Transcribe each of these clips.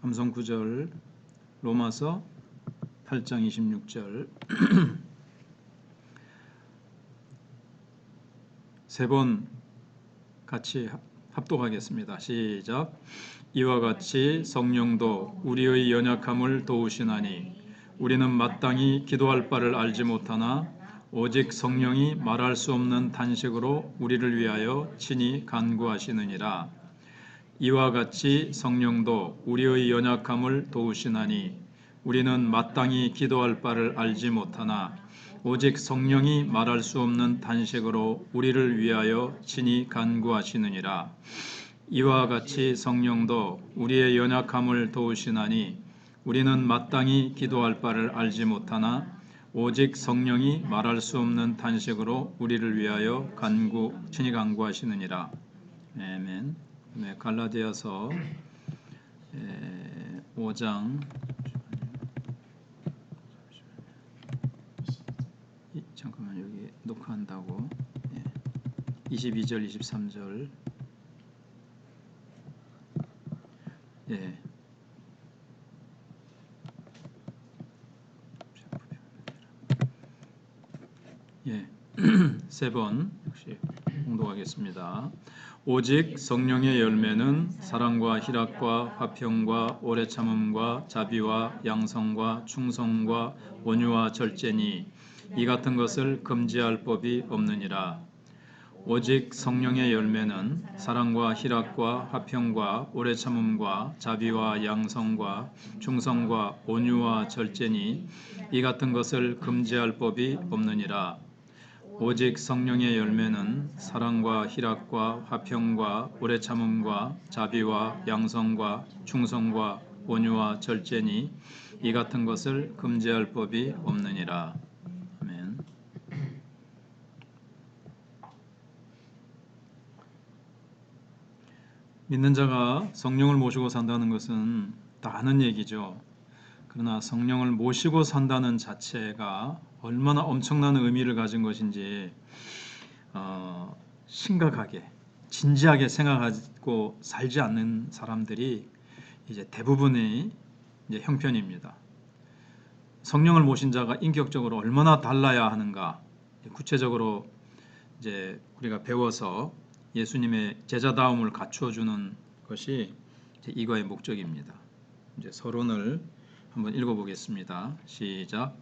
함성 9절, 로마서 8장 26절 세 번 같이 합독하겠습니다. 시작. 이와 같이 성령도 우리의 연약함을 도우시나니 우리는 마땅히 기도할 바를 알지 못하나 오직 성령이 말할 수 없는 탄식으로 우리를 위하여 친히 간구하시느니라. 이와 같이 성령도 우리의 연약함을 도우시나니 우리는 마땅히 기도할 바를 알지 못하나 오직 성령이 말할 수 없는 탄식으로 우리를 위하여 친히 간구하시느니라. 이와 같이 성령도 우리의 연약함을 도우시나니 우리는 마땅히 기도할 바를 알지 못하나 오직 성령이 말할 수 없는 탄식으로 우리를 위하여 친히 간구하시느니라. 아멘. 네, 갈라디아서 5장 잠깐만 여기 녹화한다고 22절 23절 세 번 역시 공독하겠습니다. 오직 성령의 열매는 사랑과 희락과 화평과 오래 참음과 자비와 양성과 충성과 온유와 절제니 이 같은 것을 금지할 법이 없느니라. 오직 성령의 열매는 사랑과 희락과 화평과 오래 참음과 자비와 양성과 충성과 온유와 절제니 이 같은 것을 금지할 법이 없느니라. 오직 성령의 열매는 사랑과 희락과 화평과 오래 참음과 자비와 양성과 충성과 온유와 절제니 이 같은 것을 금지할 법이 없느니라. 아멘. 믿는 자가 성령을 모시고 산다는 것은 다 아는 얘기죠. 그러나 성령을 모시고 산다는 자체가 얼마나 엄청난 의미를 가진 것인지 심각하게 진지하게 생각하고 살지 않는 사람들이 이제 대부분의 이제 형편입니다. 성령을 모신 자가 인격적으로 얼마나 달라야 하는가 구체적으로 이제 우리가 배워서 예수님의 제자다움을 갖추어주는 것이 이제 이거의 목적입니다. 이제 서론을 한번 읽어보겠습니다. 시작.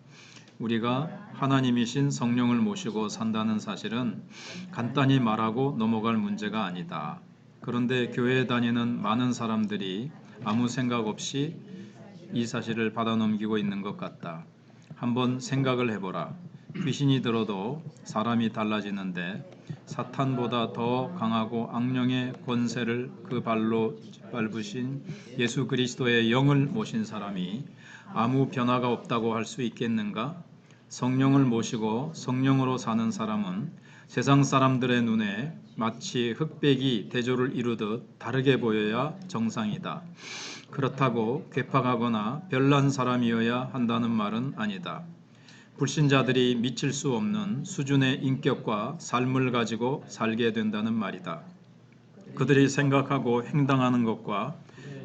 우리가 하나님이신 성령을 모시고 산다는 사실은 간단히 말하고 넘어갈 문제가 아니다. 그런데 교회에 다니는 많은 사람들이 아무 생각 없이 이 사실을 받아넘기고 있는 것 같다. 한번 생각을 해보라. 귀신이 들어도 사람이 달라지는데 사탄보다 더 강하고 악령의 권세를 그 발로 밟으신 예수 그리스도의 영을 모신 사람이 아무 변화가 없다고 할 수 있겠는가? 성령을 모시고 성령으로 사는 사람은 세상 사람들의 눈에 마치 흑백이 대조를 이루듯 다르게 보여야 정상이다. 그렇다고 괴팍하거나 별난 사람이어야 한다는 말은 아니다. 불신자들이 미칠 수 없는 수준의 인격과 삶을 가지고 살게 된다는 말이다. 그들이 생각하고 행동하는 것과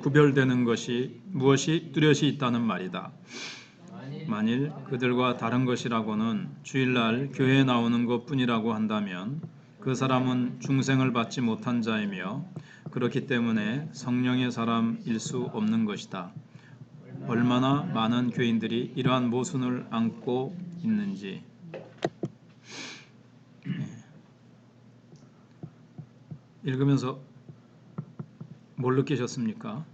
구별되는 것이 무엇이 뚜렷이 있다는 말이다. 만일 그들과 다른 것이라고는 주일날 교회에 나오는 것뿐이라고 한다면 그 사람은 중생을 받지 못한 자이며 그렇기 때문에 성령의 사람일 수 없는 것이다. 얼마나 많은 교인들이 이러한 모순을 안고 있는지. 읽으면서 뭘 느끼셨습니까?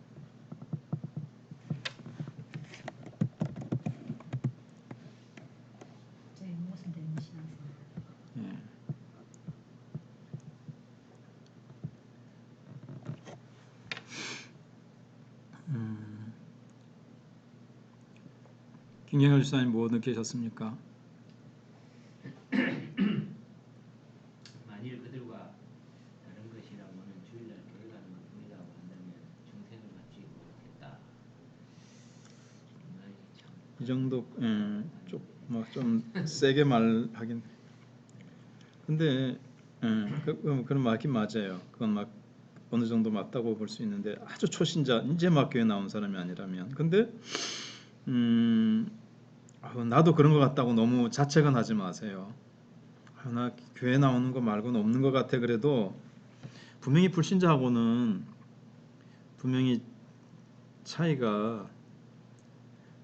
김경열 집사님 뭐 느끼셨습니까? 만일 그들과 다른 것이라고는 주일날 교회 가는 것뿐이라고 한다면 중생을 받지 못했다. 이 정도 좀 세게 말하긴. 근데 그런 말긴 맞아요. 그건 막 어느 정도 맞다고 볼 수 있는데 아주 초신자 이제 막 교회 나온 사람이 아니라면 근데 나도 그런 것 같다고 너무 자책은 하지 마세요. 나 교회 나오는 거 말고는 없는 것 같아. 그래도 분명히 불신자하고는 분명히 차이가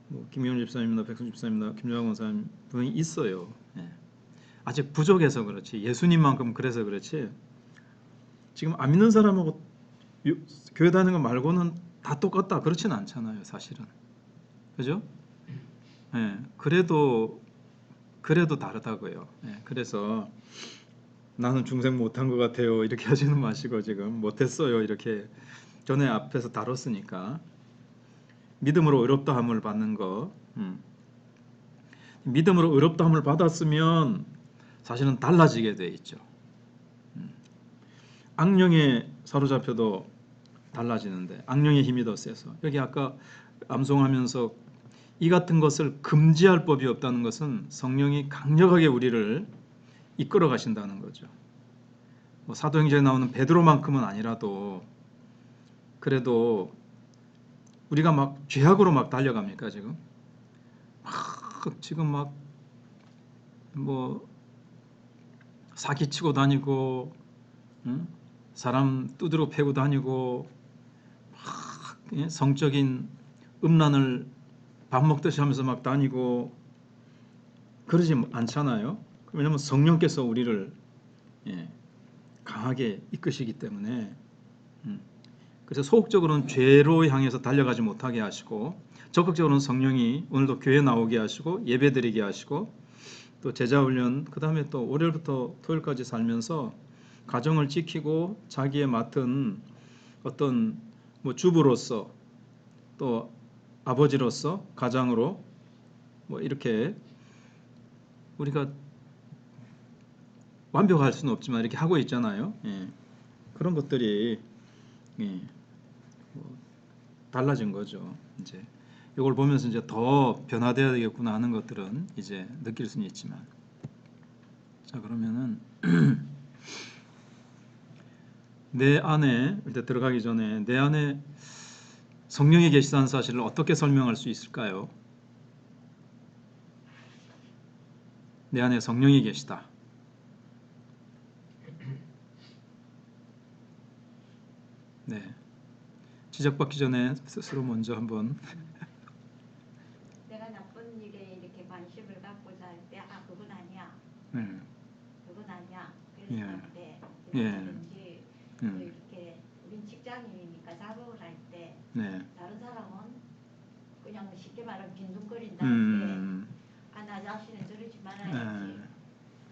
뭐 김경일 집사님이나 백승 집사님이나 김정환 권사님 분명히 있어요. 예. 아직 부족해서 그렇지 예수님만큼 그래서 그렇지 지금 안 믿는 사람하고 교회 다니는 거 말고는 다 똑같다 그렇지는 않잖아요 사실은. 그죠? 예. 그래도 다르다고요. 예. 그래서 나는 중생 못한 것 같아요 이렇게 하지는 마시고 지금 못했어요 이렇게 전에 앞에서 다뤘으니까 믿음으로 의롭다함을 받는 거 믿음으로 의롭다함을 받았으면 사실은 달라지게 돼 있죠. 악령에 사로잡혀도 달라지는데 악령의 힘이 더 세서 여기 아까 암송하면서 이 같은 것을 금지할 법이 없다는 것은 성령이 강력하게 우리를 이끌어 가신다는 거죠. 뭐 사도행전에 나오는 베드로만큼은 아니라도 그래도 우리가 막 죄악으로 막 달려갑니까 지금? 지금 막 뭐 사기치고 다니고 응? 사람 두드러 패고 다니고 막 성적인 음란을 밥 먹듯이 하면서 막 다니고 그러지 않잖아요. 왜냐하면 성령께서 우리를 강하게 이끄시기 때문에 그래서 소극적으로는 죄로 향해서 달려가지 못하게 하시고 적극적으로는 성령이 오늘도 교회 나오게 하시고 예배드리게 하시고 또 제자훈련 그 다음에 또 월요일부터 토요일까지 살면서 가정을 지키고 자기의 맡은 어떤 뭐 주부로서 또 아버지로서 가장으로 뭐 이렇게 우리가 완벽할 수는 없지만 이렇게 하고 있잖아요. 예. 그런 것들이 뭐 달라진 거죠. 이제 이걸 보면서 이제 더 변화되어야 되겠구나 하는 것들은 이제 느낄 수는 있지만 자 그러면은 내 안에 일단 들어가기 전에 내 안에 성령이 계시다는 사실을 어떻게 설명할 수 있을까요? 내 안에 성령이 계시다. 네. 지적받기 전에 스스로 먼저 한번 내가 나쁜 일에 이렇게 관심을 갖고자 할 때 아 그건 아니야 네. 그건 아니야 예. 그랬는데 예. 그런지 또 이렇게 우린 직장인이니까 작업을 할 때 네. 다른 사람은 그냥 쉽게 말하면 빈둥거린다는데 아 나 자신은 저러지 말아야지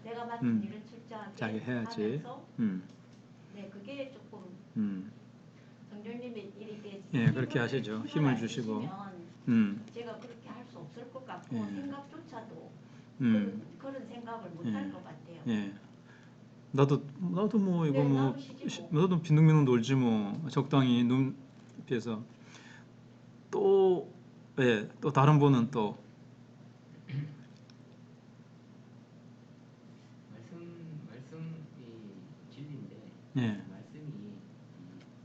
내가 맡은 일을 철저하게 자기 해야지. 하면서 음. 네 그게 조금 음. 성령님이 이렇게 예, 그렇게 하시죠. 힘을 주시고. 제가 그렇게 할 수 없을 것 같고 예. 생각조차도 음. 그런 생각을 못 예. 할 것 같아요. 예. 나도 뭐 이거 네, 뭐 나오시지 뭐. 나도 빈둥빈둥 놀지 뭐 적당히 눈피해서 또 예, 또 다른 분은 또 말씀이 진리인데 예. 말씀이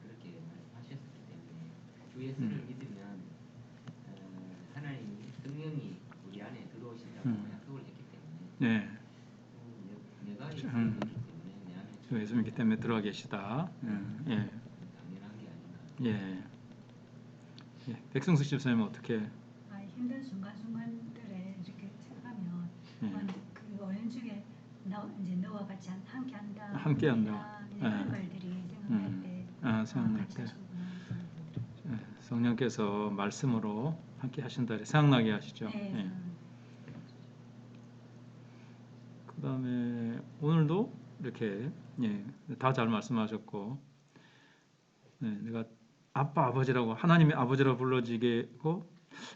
그렇게 말씀하셨기 때문에 주 예수를 믿으면 하나님이 성령이 우리 안에 들어오신다고 약속을 했기 때문에 예. 내가 예수를 믿기 때문에 내 안에 주 예수 믿기 때문에 들어가 계시다. 예. 당연한 게 아닌가. 예. 예. 백승숙 집사님은 어떻게? 힘든 순간순간들에 이렇게 생각하면 그 오연 중에 이제 너와 같이 함께한다, 함께한다. 이런 말들이 생각날 때, 생각날 같이 때 하시구나 생각이 성령께서 말씀으로 함께 하신다 생각나게 하시죠. 네, 예. 그다음에 오늘도 이렇게 다 잘 말씀하셨고 내가 아빠 아버지라고 하나님의 아버지라고 불러지고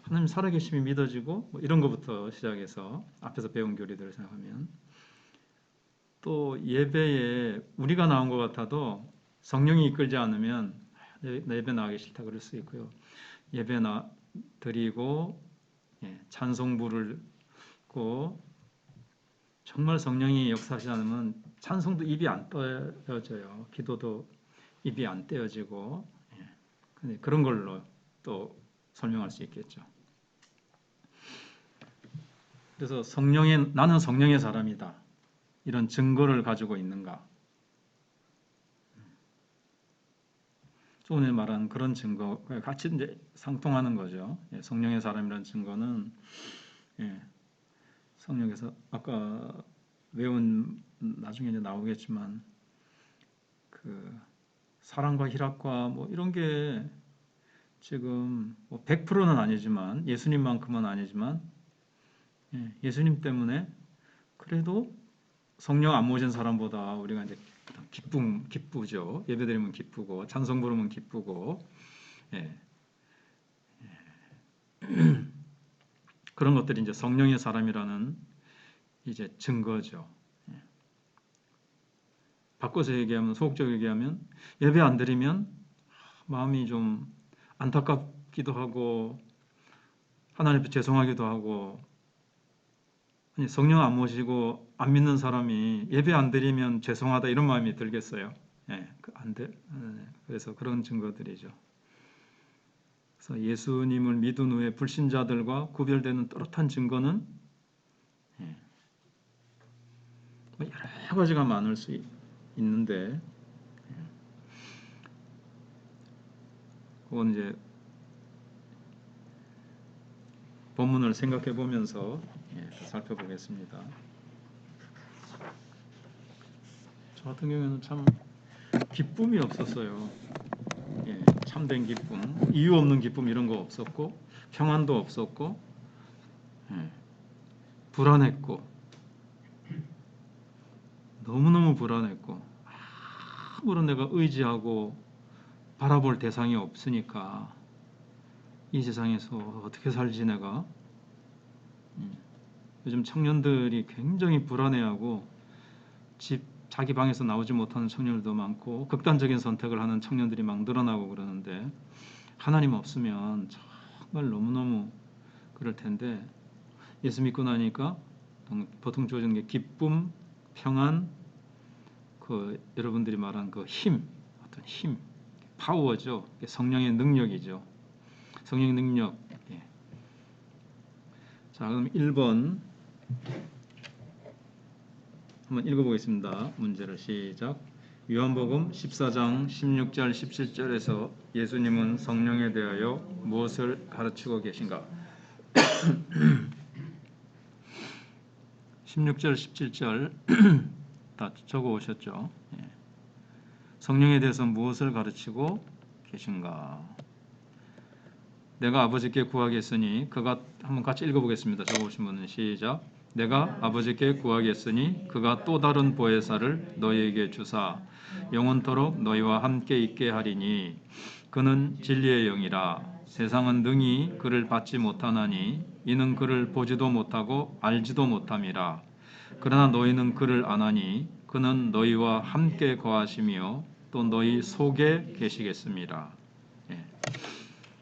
하나님 살아계심이 믿어지고 뭐 이런 것부터 시작해서 앞에서 배운 교리들을 생각하면 또 예배에 우리가 나온 것 같아도 성령이 이끌지 않으면 내 예배 나가기 싫다 그럴 수 있고요. 예배 드리고 찬송 부르고 정말 성령이 역사하지 않으면 찬송도 입이 안 떠져요. 기도도 입이 안 떼어지고 근데 그런 걸로 또 설명할 수 있겠죠. 그래서 나는 성령의 사람이다. 이런 증거를 가지고 있는가? 조금 전에 말한 그런 증거 같이 이제 상통하는 거죠. 성령의 사람이라는 증거는 성령에서 아까 외운 나중에 이제 나오겠지만 그 사랑과 희락과 뭐 이런 게 지금 뭐 100%는 아니지만 예수님만큼은 아니지만 예수님 때문에 그래도 성령 안 모신 사람보다 우리가 이제 기쁘죠. 예배드리면 기쁘고 찬송 부르면 기쁘고 그런 것들이 이제 성령의 사람이라는 이제 증거죠. 바꿔서 얘기하면 소극적으로 얘기하면 예배 안 드리면 마음이 좀 안타깝기도 하고 하나님 앞에 죄송하기도 하고 아니, 성령 안 모시고 안 믿는 사람이 예배 안 드리면 죄송하다 이런 마음이 들겠어요. 안 돼. 그래서 그런 증거들이죠. 그래서 예수님을 믿은 후에 불신자들과 구별되는 또렷한 증거는 뭐 여러 가지가 많을 수 있는데 그건 이제 본문을 생각해 보면서 살펴보겠습니다. 저 같은 경우에는 참 기쁨이 없었어요. 참된 기쁨, 이유 없는 기쁨 이런 거 없었고 평안도 없었고 불안했고 너무너무 불안했고 아무런 내가 의지하고 바라볼 대상이 없으니까 이 세상에서 어떻게 살지 내가. 요즘 청년들이 굉장히 불안해하고 자기 방에서 나오지 못하는 청년들도 많고 극단적인 선택을 하는 청년들이 막 늘어나고 그러는데 하나님 없으면 정말 너무너무 그럴 텐데 예수 믿고 나니까 보통 주어지는 게 기쁨, 평안, 그 여러분들이 말한 그 힘, 어떤 힘, 파워죠. 성령의 능력이죠. 성령의 능력. 자, 그럼 1번 한번 읽어보겠습니다. 문제를 시작. 요한복음 14장 16절 17절에서 예수님은 성령에 대하여 무엇을 가르치고 계신가? 16절 17절 다 적어 오셨죠? 성령에 대해서 무엇을 가르치고 계신가? 내가 아버지께 구하겠으니 그가 한번 같이 읽어보겠습니다. 적어 오신 분은 시작. 내가 아버지께 구하겠으니 그가 또 다른 보혜사를 너희에게 주사 영원토록 너희와 함께 있게 하리니 그는 진리의 영이라. 세상은 능히 그를 받지 못하나니 이는 그를 보지도 못하고 알지도 못함이라. 그러나 너희는 그를 아나니 그는 너희와 함께 거하시며 또 너희 속에 계시겠습니다.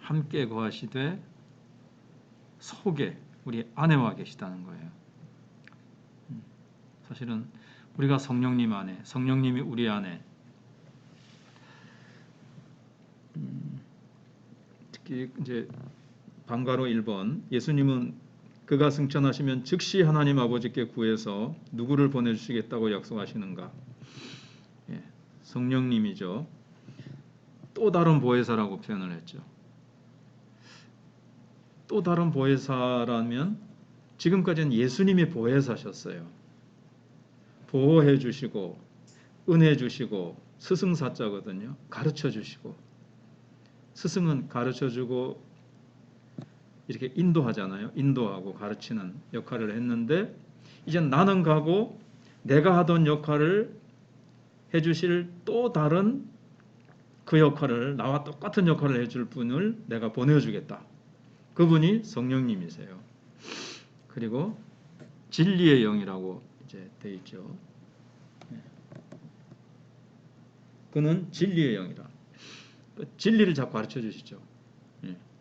함께 거하시되 속에 우리 안에와 계시다는 거예요. 사실은 우리가 성령님 안에, 성령님이 우리 안에, 특히 이제 방가로 1번 예수님은 그가 승천하시면 즉시 하나님 아버지께 구해서 누구를 보내주시겠다고 약속하시는가? 성령님이죠. 또 다른 보혜사라고 표현을 했죠. 또 다른 보혜사라면 지금까지는 예수님이 보혜사셨어요. 보호해 주시고 은혜 주시고 스승사자거든요. 가르쳐 주시고 스승은 가르쳐 주고 이렇게 인도하잖아요. 인도하고 가르치는 역할을 했는데 이제 나는 가고 내가 하던 역할을 해주실 또 다른 그 역할을 나와 똑같은 역할을 해줄 분을 내가 보내주겠다. 그분이 성령님이세요. 그리고 진리의 영이라고 이제 돼 있죠. 그는 진리의 영이라. 진리를 자꾸 가르쳐 주시죠.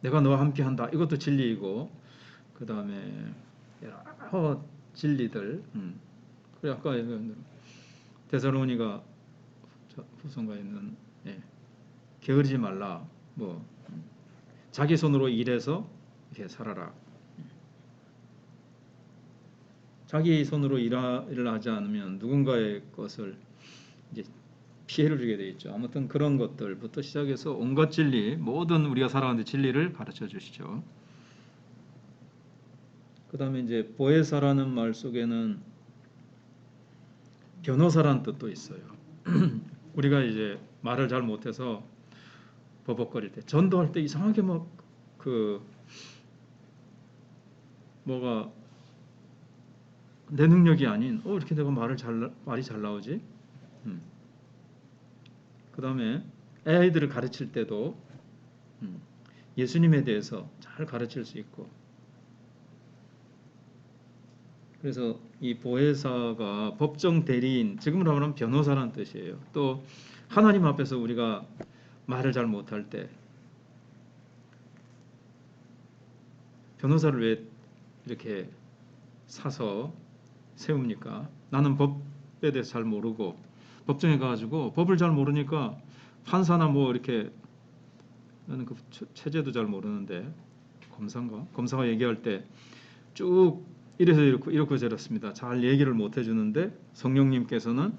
내가 너와 함께 한다. 이것도 진리이고 그 다음에 여러 진리들. 그래 아까 데살로니가 후서가 있는 게으르지 말라. 뭐 자기 손으로 일해서 이렇게 살아라. 자기 손으로 일을 하지 않으면 누군가의 것을 이제 피해를 주게 돼 있죠. 아무튼 그런 것들부터 시작해서 온갖 진리, 모든 우리가 살아가는 진리를 가르쳐 주시죠. 그다음에 이제 보혜사라는 말 속에는 변호사라는 뜻도 있어요. 우리가 이제 말을 잘 못해서 버벅거릴 때, 전도할 때 이상하게 막 뭐가 내 능력이 아닌 이렇게 내가 말이 잘 나오지. 그다음에 아이들을 가르칠 때도 예수님에 대해서 잘 가르칠 수 있고. 그래서 이 보혜사가 법정 대리인, 지금으로 말하면 변호사라는 뜻이에요. 또 하나님 앞에서 우리가 말을 잘 못할 때 변호사를 왜 이렇게 사서 세웁니까? 나는 법에 대해서 잘 모르고 법정에 가가지고 법을 잘 모르니까 판사나 뭐 이렇게, 나는 그 체제도 잘 모르는데 검사가 얘기할 때 쭉 이래서 이렇고 저렇습니다. 잘 얘기를 못 해주는데 성령님께서는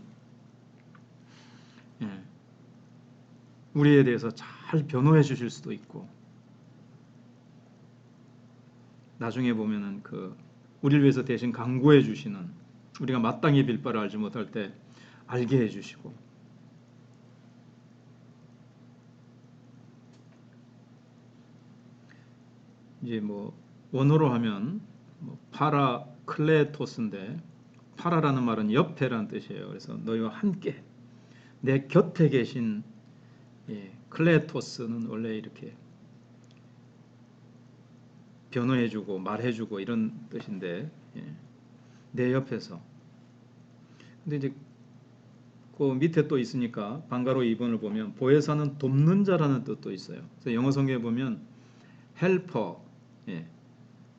우리에 대해서 잘 변호해 주실 수도 있고, 나중에 보면은 우리를 위해서 대신 강구해 주시는, 우리가 마땅히 빌 바를 알지 못할 때 알게 해 주시고. 이제 뭐 원어로 하면 파라클레토스인데, 파라라는 말은 옆에라는 뜻이에요. 그래서 너희와 함께 내 곁에 계신, 클레토스는 원래 이렇게 변호해주고 말해주고 이런 뜻인데, 내 옆에서. 근데 이제 그 밑에 또 있으니까 방가로 2번을 보면 보혜사는 돕는 자라는 뜻도 있어요. 그래서 영어 성경에 보면 헬퍼,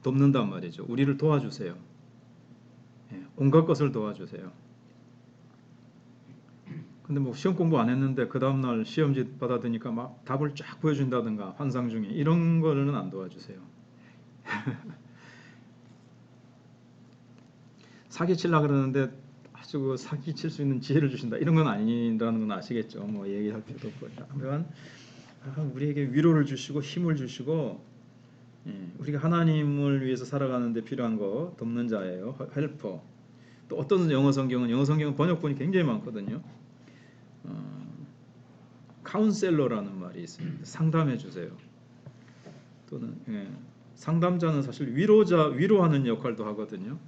돕는단 말이죠. 우리를 도와주세요. 온갖 것을 도와주세요. 근데 뭐 시험 공부 안 했는데 그 다음날 시험지 받아드니까 막 답을 쫙 보여준다든가 환상 중에 이런 거는 안 도와주세요. 사기치려고 그러는데 아주 그 사기칠 수 있는 지혜를 주신다, 이런 건 아니라는 건 아시겠죠. 뭐 얘기할 필요도 없고. 하여간 우리에게 위로를 주시고 힘을 주시고, 우리가 하나님을 위해서 살아가는 데 필요한 거 돕는 자예요. 헬퍼. 또 어떤 영어 성경은 번역본이 굉장히 많거든요. 카운셀러라는 말이 있습니다. 상담해 주세요. 또는 상담자는 사실 위로하는 역할도 하거든요.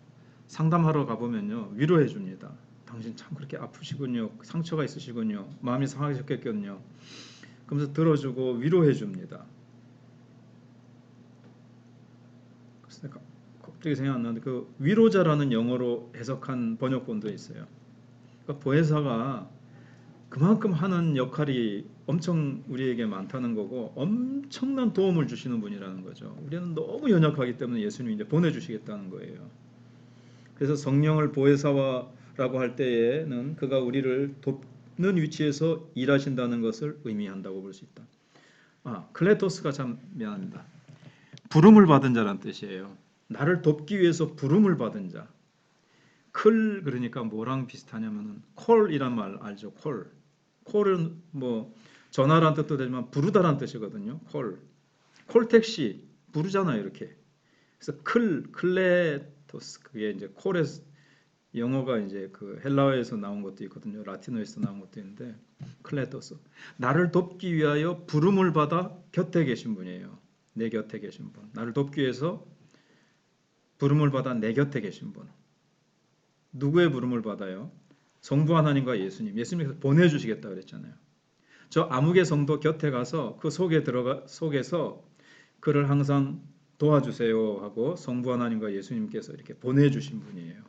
상담하러 가보면요, 위로해 줍니다. 당신 참 그렇게 아프시군요, 상처가 있으시군요, 마음이 상하셨겠군요. 그러면서 들어주고 위로해 줍니다. 그래서 내가 갑자기 생각 안 나는데 그 위로자라는 영어로 해석한 번역본도 있어요. 그러니까 보혜사가 그만큼 하는 역할이 엄청 우리에게 많다는 거고, 엄청난 도움을 주시는 분이라는 거죠. 우리는 너무 연약하기 때문에 예수님이 이제 보내주시겠다는 거예요. 그래서 성령을 보혜사라고 할 때에는 그가 우리를 돕는 위치에서 일하신다는 것을 의미한다고 볼 수 있다. 클레토스가 참 미안합니다. 부름을 받은 자란 뜻이에요. 나를 돕기 위해서 부름을 받은 자. 그러니까 뭐랑 비슷하냐면은 콜이란 말 알죠? 콜은 뭐 전화란 뜻도 되지만 부르다란 뜻이거든요. 콜택시 부르잖아요, 이렇게. 그래서 클레토스, 그게 이제 콜에서, 영어가 이제 그 헬라어에서 나온 것도 있거든요. 라틴어에서 나온 것도 있는데, 클레토스, 나를 돕기 위하여 부름을 받아 곁에 계신 분이에요. 내 곁에 계신 분. 나를 돕기 위해서 부름을 받아 내 곁에 계신 분. 누구의 부름을 받아요? 성부 하나님과 예수님께서 보내주시겠다 그랬잖아요. 저 아무개 성도 곁에 가서 그 속에서 그를 항상 도와주세요 하고 성부 하나님과 예수님께서 이렇게 보내주신 분이에요.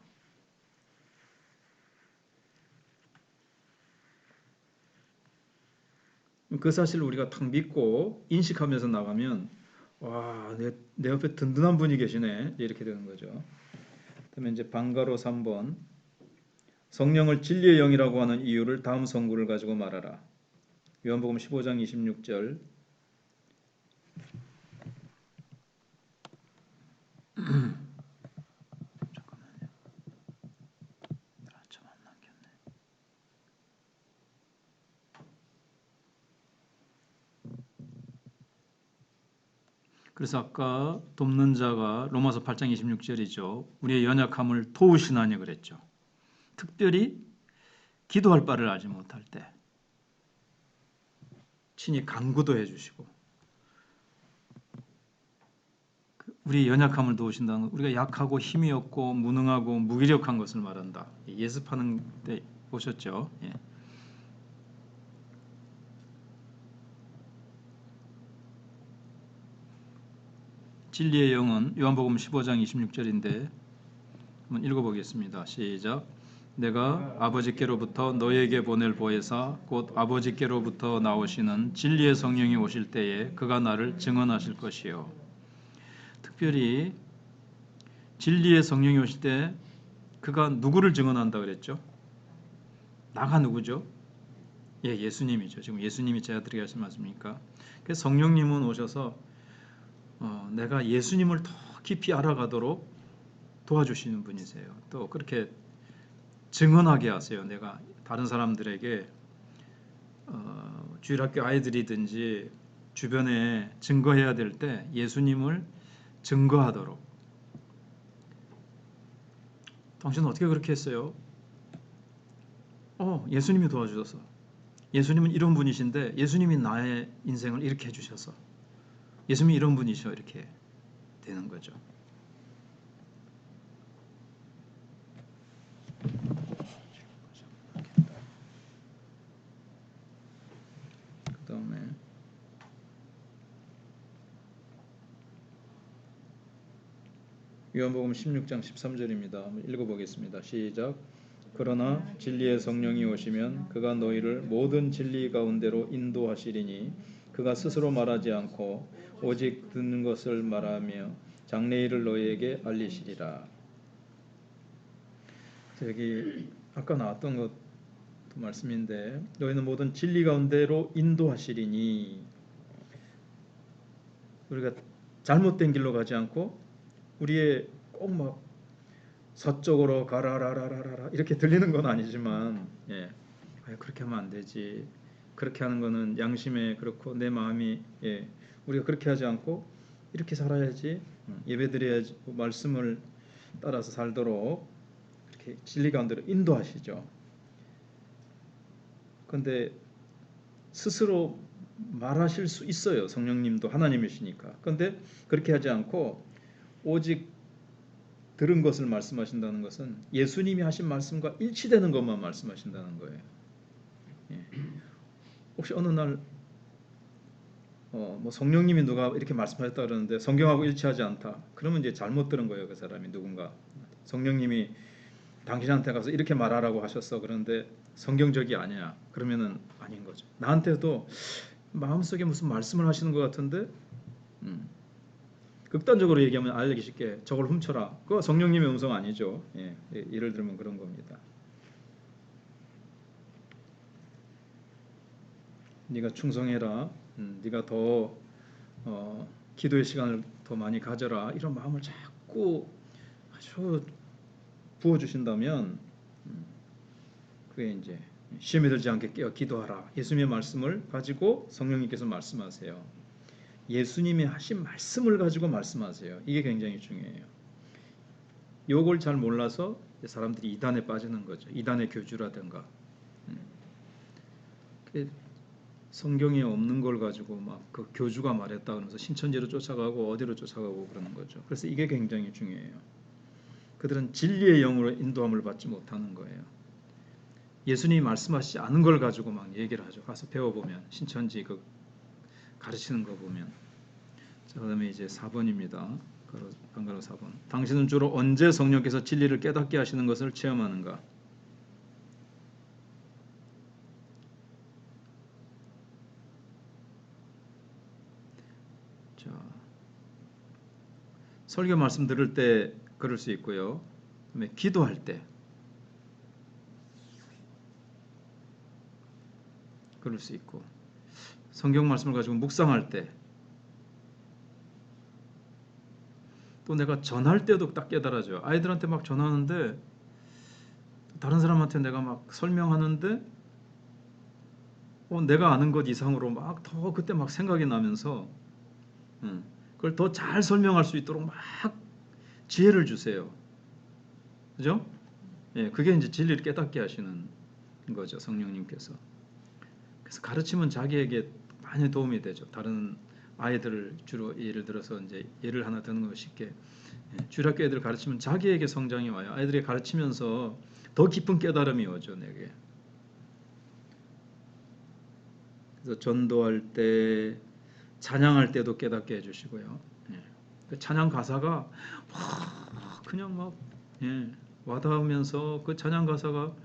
그 사실을 우리가 탁 믿고 인식하면서 나가면, 와, 내 옆에 든든한 분이 계시네, 이렇게 되는 거죠. 그러면 이제 방가로 3번, 성령을 진리의 영이라고 하는 이유를 다음 성구를 가지고 말하라. 요한복음 15장 26절. 잠깐만요. 점안 남겼네. 그래서 아까 돕는 자가 로마서 8장 26절이죠. 우리의 연약함을 도우시나니 그랬죠. 특별히 기도할 바를 알지 못할 때 친히 간구도 해주시고, 우리 연약함을 도우신다는 건 우리가 약하고 힘이 없고 무능하고 무기력한 것을 말한다. 예습하는 때 보셨죠? 예. 진리의 영은 요한복음 15장 26절인데 한번 읽어보겠습니다. 시작. 내가 아버지께로부터 너에게 보낼 보혜사 곧 아버지께로부터 나오시는 진리의 성령이 오실 때에 그가 나를 증언하실 것이요. 특별히 진리의 성령이 오실 때 그가 누구를 증언한다 그랬죠? 나가 누구죠? 예, 예수님이죠. 지금 예수님이 제 아들에게 하신 말씀입니까? 그래서 성령님은 오셔서 내가 예수님을 더 깊이 알아가도록 도와주시는 분이세요. 또 그렇게 증언하게 하세요. 내가 다른 사람들에게 주일학교 아이들이든지 주변에 증거해야 될 때 예수님을 증거하도록. 당신은 어떻게 그렇게 했어요? 예수님이 도와주셔서. 예수님은 이런 분이신데 예수님이 나의 인생을 이렇게 해주셔서 예수님이 이런 분이셔 이렇게 되는 거죠. 그 다음에 요한복음 16장 13절입니다. 한번 읽어보겠습니다. 시작. 그러나 진리의 성령이 오시면 그가 너희를 모든 진리 가운데로 인도하시리니 그가 스스로 말하지 않고 오직 듣는 것을 말하며 장래일을 너희에게 알리시리라. 여기 아까 나왔던 것도 말씀인데 너희는 모든 진리 가운데로 인도하시리니, 우리가 잘못된 길로 가지 않고 우리의 꼭 막 서쪽으로 가라라라라라 이렇게 들리는 건 아니지만, 그렇게 하면 안 되지. 그렇게 하는 거는 양심에 그렇고 내 마음이, 우리가 그렇게 하지 않고 이렇게 살아야지, 예배드려야지, 말씀을 따라서 살도록 이렇게 진리 가운데로 인도하시죠. 그런데 스스로 말하실 수 있어요. 성령님도 하나님이시니까. 그런데 그렇게 하지 않고 오직 들은 것을 말씀하신다는 것은 예수님이 하신 말씀과 일치되는 것만 말씀하신다는 거예요. 혹시 어느 날 뭐 성령님이 누가 이렇게 말씀하셨다 그러는데 성경하고 일치하지 않다. 그러면 이제 잘못 들은 거예요. 그 사람이 누군가. 성령님이 당신한테 가서 이렇게 말하라고 하셨어. 그런데 성경적이 아니야. 그러면은 아닌 거죠. 나한테도 마음속에 무슨 말씀을 하시는 것 같은데, 극단적으로 얘기하면 알기 쉽게 저걸 훔쳐라. 그거 성령님의 음성 아니죠. 예를 들면 그런 겁니다. 네가 충성해라. 네가 더 기도의 시간을 더 많이 가져라. 이런 마음을 자꾸 아주 부어주신다면 그게 이제 시험에 들지 않게 깨어 기도하라. 예수님의 말씀을 가지고 성령님께서 말씀하세요. 예수님이 하신 말씀을 가지고 말씀하세요. 이게 굉장히 중요해요. 이걸 잘 몰라서 사람들이 이단에 빠지는 거죠. 이단의 교주라든가. 성경에 없는 걸 가지고 막 그 교주가 말했다 그러면서 신천지로 쫓아가고 어디로 쫓아가고 그러는 거죠. 그래서 이게 굉장히 중요해요. 그들은 진리의 영으로 인도함을 받지 못하는 거예요. 예수님이 말씀하시지 않은 걸 가지고 막 얘기를 하죠. 가서 배워보면 신천지 그 가르치는 거 보면. 자, 그다음에 이제 4번입니다. 방가로 4번. 당신은 주로 언제 성령께서 진리를 깨닫게 하시는 것을 체험하는가? 자, 설교 말씀 들을 때 그럴 수 있고요. 그다음에 기도할 때 그럴 수 있고, 성경 말씀을 가지고 묵상할 때, 또 내가 전할 때도 딱 깨달아져요. 아이들한테 막 전하는데 다른 사람한테 내가 막 설명하는데 내가 아는 것 이상으로 막 더 그때 막 생각이 나면서 그걸 더 잘 설명할 수 있도록 막 지혜를 주세요. 그죠? 예, 그게 이제 진리를 깨닫게 하시는 거죠, 성령님께서. 그래서 가르치면 자기에게 많이 도움이 되죠. 다른 아이들을 주로 예를 들어서 이제 예를 하나 드는 거 쉽게 주일학교 애들 가르치면 자기에게 성장이 와요. 아이들이 가르치면서 더 깊은 깨달음이 오죠, 내게. 그래서 전도할 때, 찬양할 때도 깨닫게 해주시고요. 그 찬양 가사가 막 그냥 막 와닿으면서 그 찬양 가사가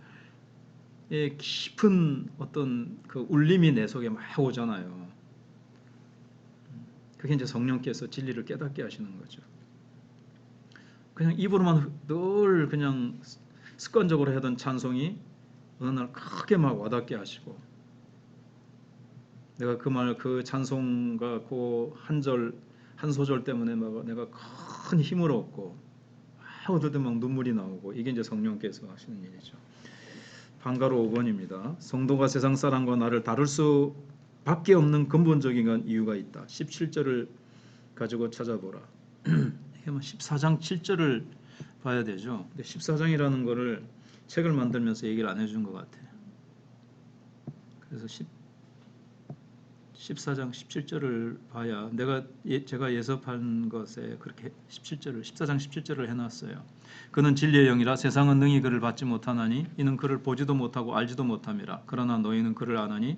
깊은 어떤 그 울림이 내 속에 막 오잖아요. 그게 이제 성령께서 진리를 깨닫게 하시는 거죠. 그냥 입으로만 늘 그냥 습관적으로 하던 찬송이 어느 날 크게 막 와닿게 하시고, 내가 그 찬송과 그 한 소절 때문에 막 내가 큰 힘을 얻고 어떨 때 막 눈물이 나오고, 이게 이제 성령께서 하시는 일이죠. 방가로 5번입니다. 성도가 세상 사람과 나를 다룰 수밖에 없는 근본적인 이유가 있다. 17절을 가지고 찾아보라. 이게 14장 7절을 봐야 되죠. 근데 14장이라는 거를 책을 만들면서 얘기를 안 해준 것 같아요. 그래서 14장 17절을 봐야 제가 예습한 것에 그렇게 14장 17절을 해놨어요. 그는 진리의 영이라 세상은 능히 그를 받지 못하나니 이는 그를 보지도 못하고 알지도 못함이라. 그러나 너희는 그를 아나니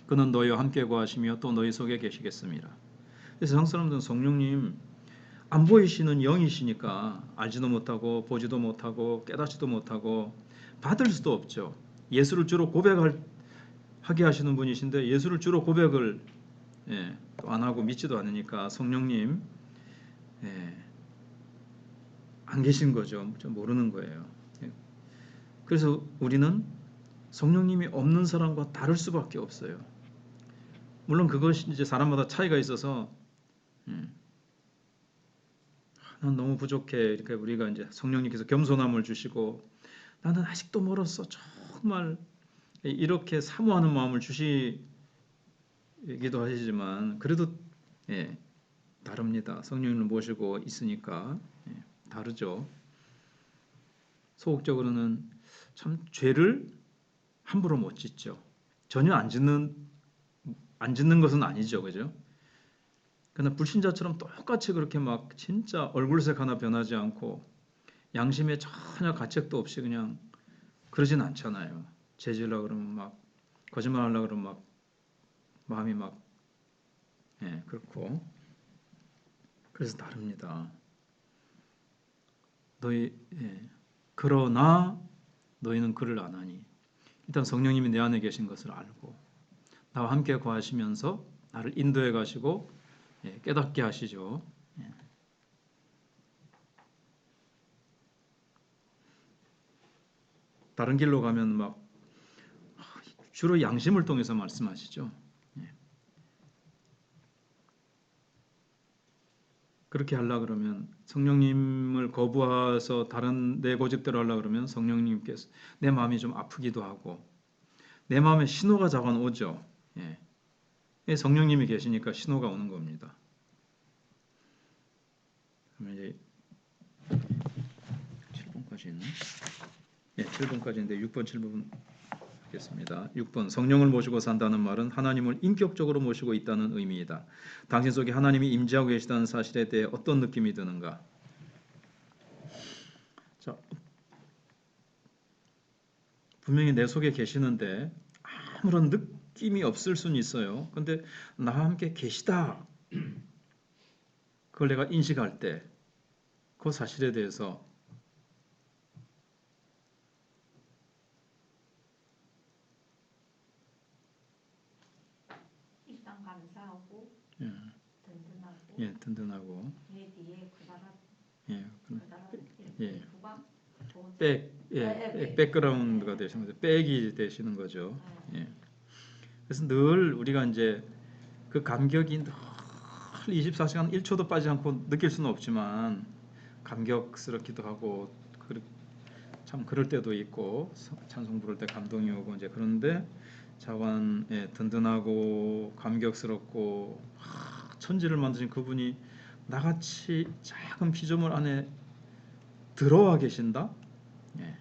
그는 너희와 함께 거하시며 또 너희 속에 계시겠습니다. 세상 사람들은 성령님 안 보이시는 영이시니까 알지도 못하고 보지도 못하고 깨닫지도 못하고 받을 수도 없죠. 예수를 주로 하게 하시는 분이신데 예수를 주로 고백을 또 안 하고 믿지도 않으니까 성령님 안 계신 거죠. 좀 모르는 거예요. 그래서 우리는 성령님이 없는 사람과 다를 수밖에 없어요. 물론 그것이 이제 사람마다 차이가 있어서 난 너무 부족해. 이렇게 우리가 이제 성령님께서 겸손함을 주시고 나는 아직도 멀었어. 정말 이렇게 사모하는 마음을 주시기도 하시지만 그래도 다릅니다. 성령님을 모시고 있으니까 다르죠. 소극적으로는 참 죄를 함부로 못 짓죠. 전혀 안 짓는 것은 아니죠, 그죠? 그러나 불신자처럼 똑같이 그렇게 막 진짜 얼굴색 하나 변하지 않고 양심에 전혀 가책도 없이 그냥 그러진 않잖아요. 죄지으려고 그러면 막 거짓말하려고 그러면 막 마음이 막 그렇고 그래서 다릅니다. 그러나 너희는 그를 아나니 일단 성령님이 내 안에 계신 것을 알고 나와 함께 거하시면서 나를 인도해 가시고 깨닫게 하시죠. 다른 길로 가면 막 주로 양심을 통해서 말씀하시죠. 그렇게 하려고 그러면 성령님을 거부해서 다른 내 고집대로 하려고 그러면 성령님께서 내 마음이 좀 아프기도 하고 내 마음에 신호가 자관 오죠. 성령님이 계시니까 신호가 오는 겁니다. 그러면 이제 7번까지 있나? 7번까지인데 6번, 7번 하겠습니다. 6번 성령을 모시고 산다는 말은 하나님을 인격적으로 모시고 있다는 의미이다. 당신 속에 하나님이 임재하고 계시다는 사실에 대해 어떤 느낌이 드는가? 자, 분명히 내 속에 계시는데 아무런 느낌이 없을 수는 있어요. 근데 나와 함께 계시다. 그걸 내가 인식할 때 그 사실에 대해서 일단 감사하고 든든하고 든든하고 내 뒤에 그다란 예. 후방 백그라운드가 되시는 거죠. 백이 되시는 거죠. 그래서 늘 우리가 이제 그 감격이 늘 24시간 1초도 빠지지 않고 느낄 수는 없지만 감격스럽기도 하고 참 그럴 때도 있고 찬송 부를 때 감동이 오고 이제 그런데 자완 든든하고 감격스럽고 천지를 만드신 그분이 나같이 작은 피조물 안에 들어와 계신다. 예.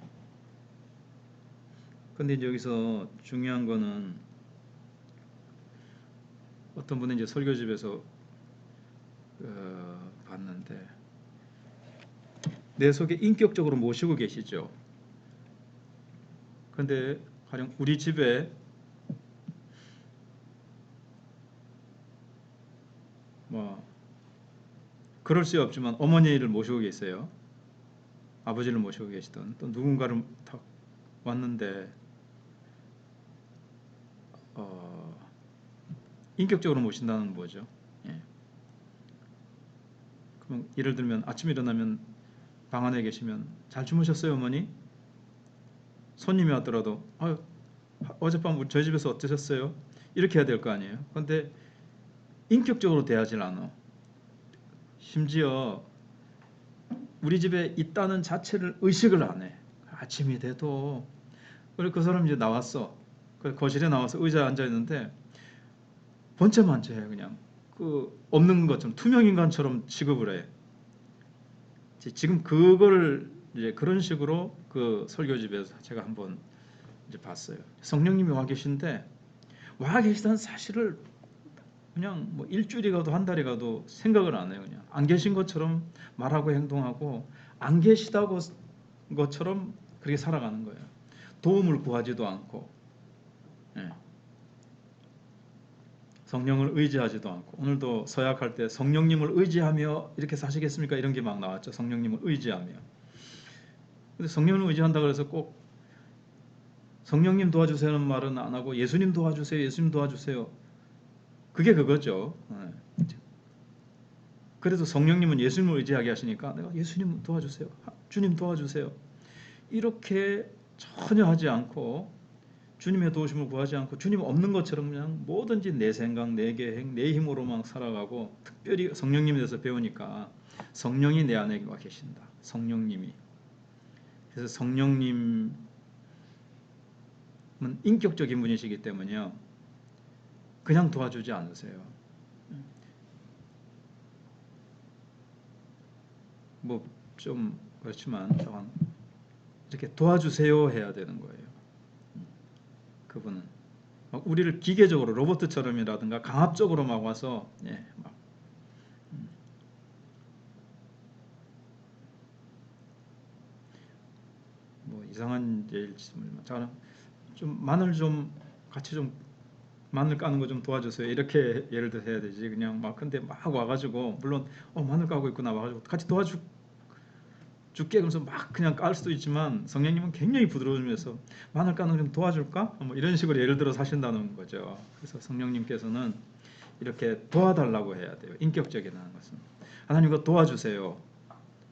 근데 이제 여기서 중요한 거는 어떤 분은 이제 설교집에서 봤는데 내 속에 인격적으로 모시고 계시죠. 근데 가령 우리 집에 뭐 그럴 수 없지만 어머니를 모시고 계세요. 아버지를 모시고 계시던 또 누군가를 탁 왔는데 인격적으로 모신다는 뭐죠? 예. 그럼 예를 들면 아침에 일어나면 방 안에 계시면 잘 주무셨어요 어머니? 손님이 왔더라도 어젯밤 저희 집에서 어떠셨어요? 이렇게 해야 될 거 아니에요. 그런데 인격적으로 대하질 않아. 심지어 우리 집에 있다는 자체를 의식을 안 해. 아침이 돼도 그리고 그 사람 이제 나왔어. 그 거실에 나와서 의자에 앉아 있는데 번째만째 그냥 그 없는 것처럼 투명 인간처럼 취급을 해. 지금 그거를 이제 그런 식으로 그 설교집에서 제가 한번 이제 봤어요. 성령님이 와 계신데 와 계시다는 사실을 그냥 뭐 일주일이 가도 한 달이 가도 생각을 안 해요. 그냥 안 계신 것처럼 말하고 행동하고 안 계시다고 것처럼 그렇게 살아가는 거예요. 도움을 구하지도 않고 성령을 의지하지도 않고 오늘도 서약할 때 성령님을 의지하며 이렇게 사시겠습니까? 이런 게 막 나왔죠. 성령님을 의지하며. 근데 성령을 의지한다 그래서 꼭 성령님 도와주세요는 말은 안 하고 예수님 도와주세요. 예수님 도와주세요. 그게 그거죠. 그래도 성령님은 예수님을 의지하게 하시니까 내가 예수님 도와주세요. 주님 도와주세요. 이렇게 전혀 하지 않고 주님의 도우심을 구하지 않고 주님 없는 것처럼 그냥 뭐든지 내 생각, 내 계획, 내 힘으로만 살아가고 특별히 성령님에 대해서 배우니까 성령이 내 안에 와 계신다. 성령님이. 그래서 성령님은 인격적인 분이시기 때문에요. 그냥 도와주지 않으세요. 뭐 좀 그렇지만 이렇게 도와주세요 해야 되는 거예요. 그분은 막 우리를 기계적으로 로봇처럼이라든가 강압적으로 막 와서 뭐 이상한 예를 들면 저는 좀 마늘 좀 같이 좀 마늘 까는 거 좀 도와주세요 이렇게 예를 들어 해야 되지. 그냥 막 근데 막 와가지고 물론 마늘 까고 있구나 와가지고 같이 도와줄게 그러면서 막 그냥 깔 수도 있지만 성령님은 굉장히 부드러우면서 마늘 까는 거 좀 도와줄까? 뭐 이런 식으로 예를 들어 사신다는 거죠. 그래서 성령님께서는 이렇게 도와달라고 해야 돼요. 인격적이라는 것은 하나님과 도와주세요.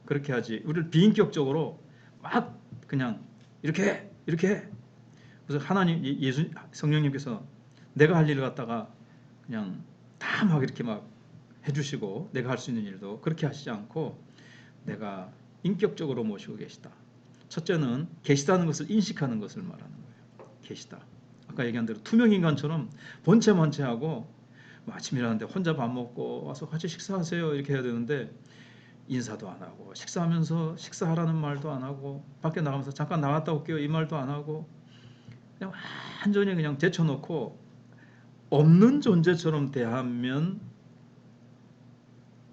그렇게 하지 우리를 비인격적으로 막 그냥 이렇게 해. 그래서 하나님 성령님께서 내가 할 일을 갖다가 그냥 다 막 이렇게 막 해주시고 내가 할 수 있는 일도 그렇게 하시지 않고 내가 인격적으로 모시고 계시다. 첫째는 계시다는 것을 인식하는 것을 말하는 거예요. 계시다. 아까 얘기한 대로 투명 인간처럼 본체만체하고 아침 일어났는데 혼자 밥 먹고 와서 같이 식사하세요 이렇게 해야 되는데 인사도 안 하고 식사하면서 식사하라는 말도 안 하고 밖에 나가면서 잠깐 나갔다 올게요 이 말도 안 하고 그냥 완전히 그냥 제쳐놓고 없는 존재처럼 대하면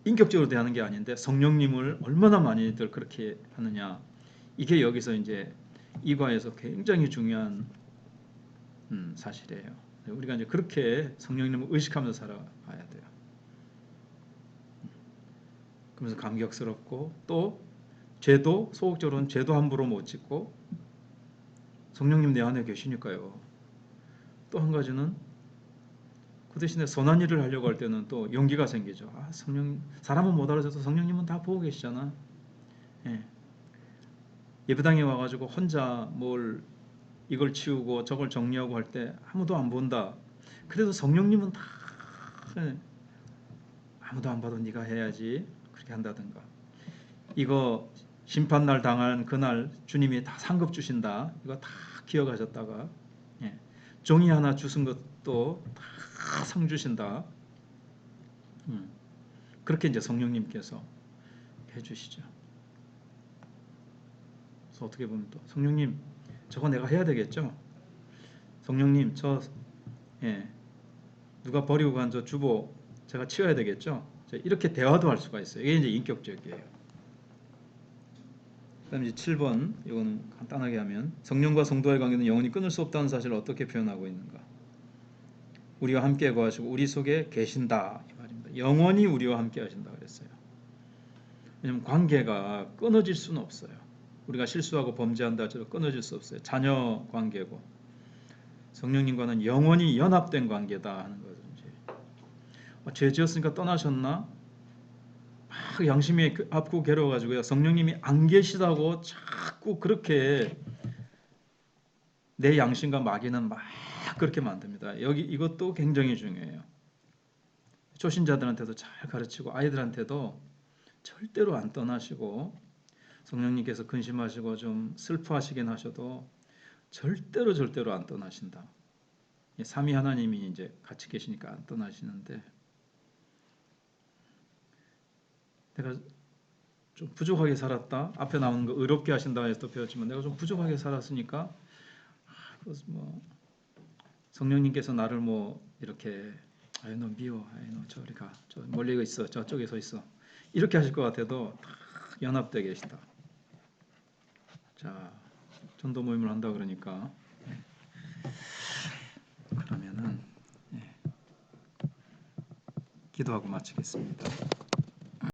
인격적으로 대하는 게 아닌데 성령님을 얼마나 많이들 그렇게 하느냐 이게 여기서 이제 이과에서 굉장히 중요한 사실이에요. 우리가 이제 그렇게 성령님을 의식하면서 살아가야 돼요. 그러면서 감격스럽고 또 죄도 소극적으로는 죄도 함부로 못 짓고 성령님 내 안에 계시니까요. 또 한 가지는 그 대신에 선한 일을 하려고 할 때는 또 용기가 생기죠. 성령 사람은 못 알아줘도 성령님은 다 보고 계시잖아. 예배당에 와가지고 혼자 뭘 이걸 치우고 저걸 정리하고 할 때 아무도 안 본다. 그래도 성령님은 다 그래, 아무도 안 봐도 네가 해야지 그렇게 한다든가, 이거 심판날 당한 그날 주님이 다 상급 주신다, 이거 다 기억하셨다가, 예, 종이 하나 주신 것도 다 상 주신다. 그렇게 이제 성령님께서 해주시죠. 그래서 어떻게 보면 또 성령님 저거 내가 해야 되겠죠. 성령님 저 누가 버리고 간 저 주보 제가 치워야 되겠죠. 이렇게 대화도 할 수가 있어요. 이게 이제 인격적이에요. 그다음 이제 7번, 이거는 간단하게 하면 성령과 성도의 관계는 영원히 끊을 수 없다는 사실을 어떻게 표현하고 있는가? 우리와 함께 거하시고 우리 속에 계신다 이 말입니다. 영원히 우리와 함께 하신다 그랬어요. 왜냐하면 관계가 끊어질 수는 없어요. 우리가 실수하고 범죄한다 할지라도 끊어질 수 없어요. 자녀 관계고 성령님과는 영원히 연합된 관계다 하는 거죠. 죄 지었으니까 떠나셨나? 막 양심이 아프고 괴로워가지고요. 성령님이 안 계시다고 자꾸 그렇게 내 양심과 마귀는 막 그렇게 만듭니다. 여기 이것도 굉장히 중요해요. 초신자들한테도 잘 가르치고 아이들한테도 절대로 안 떠나시고, 성령님께서 근심하시고 좀 슬퍼하시긴 하셔도 절대로 안 떠나신다. 삼위 하나님이 이제 같이 계시니까 안 떠나시는데, 내가 좀 부족하게 살았다. 앞에 나오는 거 의롭게 하신다 해서 배웠지만 내가 좀 부족하게 살았으니까 뭐 성령님께서 나를 뭐 이렇게 아유 너 미워, 아유 너 저리 가, 저 멀리 있어, 저쪽에 서 있어, 이렇게 하실 것 같아도 다 연합되어 계시다. 자, 전도 모임을 한다 그러니까 그러면은 기도하고 마치겠습니다.